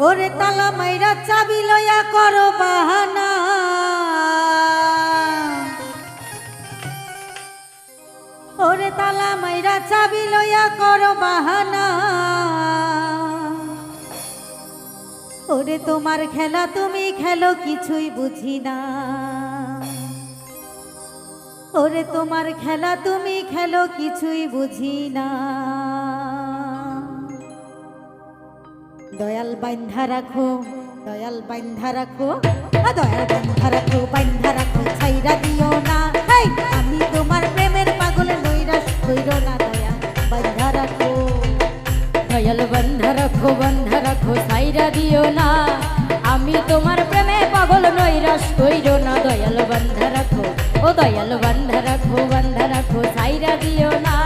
ওরে তালা মাইরা চাবি লইয়া করো বাহানা, ওরে তালা মাইরা চাবি লইয়া করো বাহানা। ওরে তোমার খেলা তুমি খেলো কিছুই বুঝি না, ওরে তোমার খেলা তুমি খেলো কিছুই বুঝি না। দয়াল বান্ধা রাখো, দয়াল বান্ধা রাখো, দয়াল বান্ধা রাখো, বান্ধা রাখো, ছাইরা দিও না। আমি তোমার প্রেমের পাগল নৈরাশ কইরো না, দয়াল বান্ধা রাখো, দয়াল বান্ধা রাখো, বান্ধা রাখো, ছাইরা দিও না। আমি তোমার প্রেমে পাগল নৈরাশ কইরো না, দয়াল বান্ধা রাখো, ও দয়াল বান্ধা রাখো, বান্ধা রাখো, ছাইরা দিও না।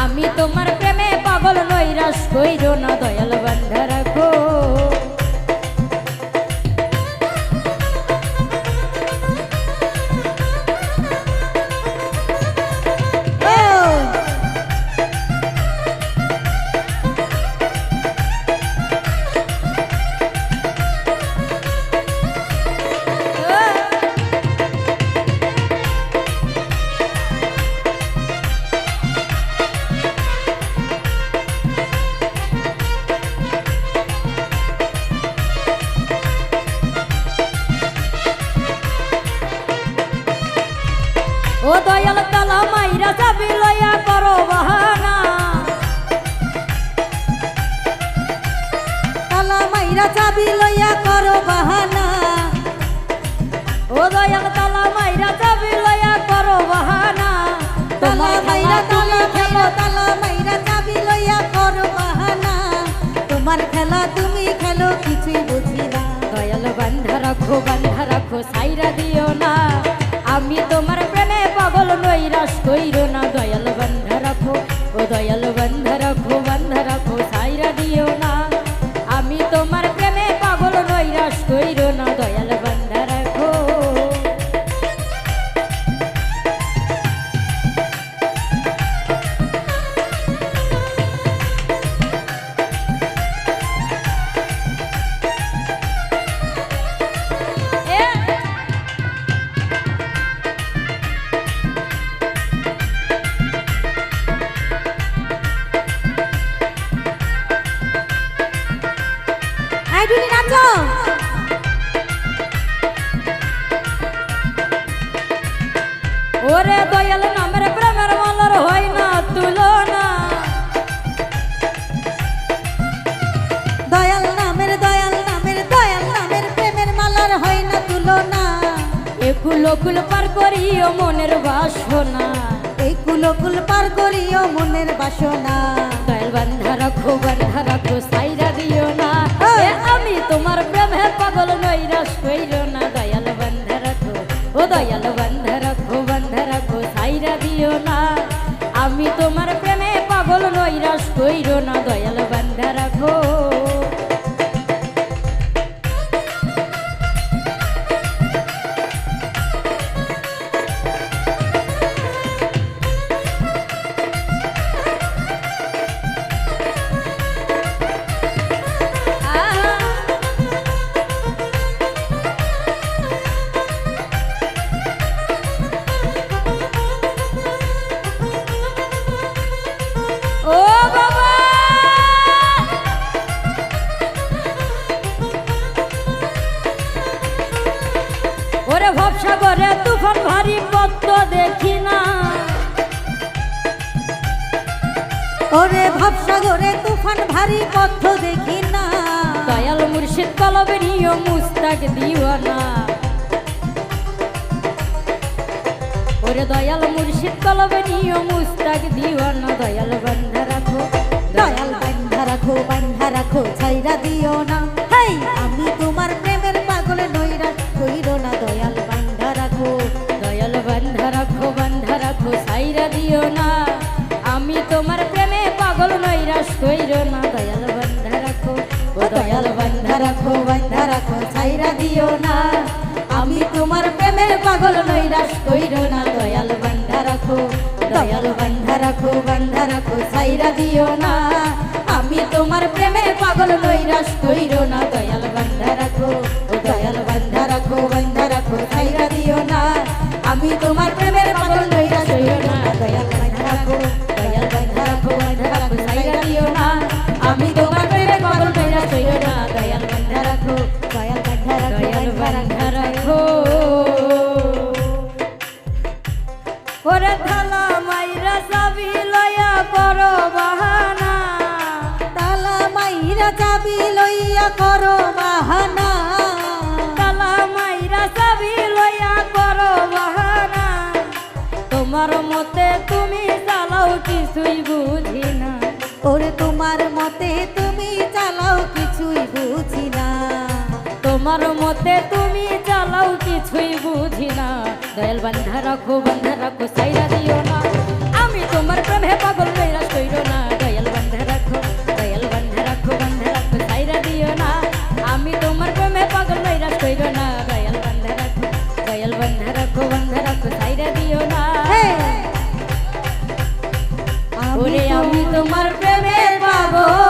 আমি তোমার প্রেমে পাগল নৈরাশ কইরো না, দয়াল বান্ধা রাখো। ও দয়াল তালা মাইরা চাবি লইয়া করো বাহানা, তালা মাইরা চাবি লইয়া করো বাহানা। ও দয়াল তালা মাইরা চাবি লইয়া করো বাহানা। তালা মাইরা তালা খেলো, তালা মাইরা চাবি লইয়া করো বাহানা। তোমার খেলা তুমি খেলো কিছুই বুঝি না, দয়াল বান্ধা রাখো, বান্ধা রাখো, ছাইরা দিও না। আমি তোমার প্রেমে পাগল নৈরাশ কইরো না, দয়াল বান্ধা রাখো, ও দয়াল বান্ধা রাখো, বান্ধা রাখো, ছাইরা দিও না। আমি তোমার প্রেমে পাগল নৈরাশ কইরো না, দয়াল বান্ধা রাখো। আইডুনি নাচো। ওরে দয়াল নামের প্রেমের মালার হয় না তুলনা, দয়াল নামের, দয়াল নামের, দয়াল নামের প্রেমের মালার হয় না তুলনা। একুল কুল পার করিও মনের বাসনা, এই কুলকুল পার করিও মনের বাসনা। দয়াল বান্ধা রাখো, বান্ধা রাখো, ছাইরা দিও না। আমি তোমার প্রেমে পাগল নৈরাশ কইরো না, দয়াল বান্ধা রাখো, ও দয়াল বান্ধা রাখো, বান্ধা রাখো, ছাইরা দিও না। আমি তোমার প্রেমে পাগল নৈরাশ কইরো না, দয়াল বান্ধা রাখো। ও বাবা, ওরে ভবসাগরে তুফান ভারী পদ্ম দেখি না, ওরে ভাবসাগরে তুফান ভারী পথ দেখি না। দয়াল মুর্শিদ কলবে নিও মুস্তাক দিওয়ানা, ওরে দয়াল মুর্শিদ কলবে নিও মুস্তাক দিওয়ানা, দয়াল বান্ধা রাখো, দয়াল বান্ধা রাখো, বান্ধা রাখো, ছাইরা দিও না। আমি তোমার প্রেমের পাগল নৈরাশ কইরো না, দয়াল বান্ধা রাখো, দয়াল বান্ধা রাখো, বান্ধা রাখো, ছাইরা দিও না। আমি তোমার প্রেমে পাগল নৈরাশ কইরো না, দয়াল বান্ধা রাখো, ও দয়াল বান্ধা রাখো, বান্ধা রাখো, ছাইরা দিও না। আমি তোমার প্রেমের পাগল নৈরাশ কইরো না, দয়াল বান্ধা রাখো, দয়াল বান্ধা রাখো, বান্ধা রাখো, ছাইরা দিও না। আমি তোমার প্রেমে পাগল নৈরাশ নৈরাশ কইরো না দয়াল বান্ধা রাখো ও দয়াল বান্ধা রাখো ছাইরা দিও না আমি তোমার প্রেমের পাগল নৈরাশ হইও না দয়াল বান্ধা রাখো ছাইরা দিও না আমি তোমার প্রেমের পাগল নৈরাশ হইও না দয়াল বান্ধা রাখো ওরে থালা মাইরা চাবি লয়া করো বাহানা তালা মাইরা চাবি লইয়া করো বাহানা তালা মাইরা চাবি লয়া করো বাহানা তোমার মতে তুমি চালাও কিছুই বুঝি না ওরে তোমার মতে তুমি চালাও কিছুই বুঝি না তোমার মতে তুমি চালাও কিছুই বুঝি না দয়াল বান্ধা রাখো ছাইরা দিও না আমি তোমার প্রেমে পাগল নৈরাশ কইরো না দয়াল বান্ধা রাখো ছাইরা দিও না আমি তোমার প্রেমে পাগল নৈরাশ কইরো না দয়াল বান্ধা রাখো ছাইরা দিও না ওরে আমি তোমার প্রেমে পাগল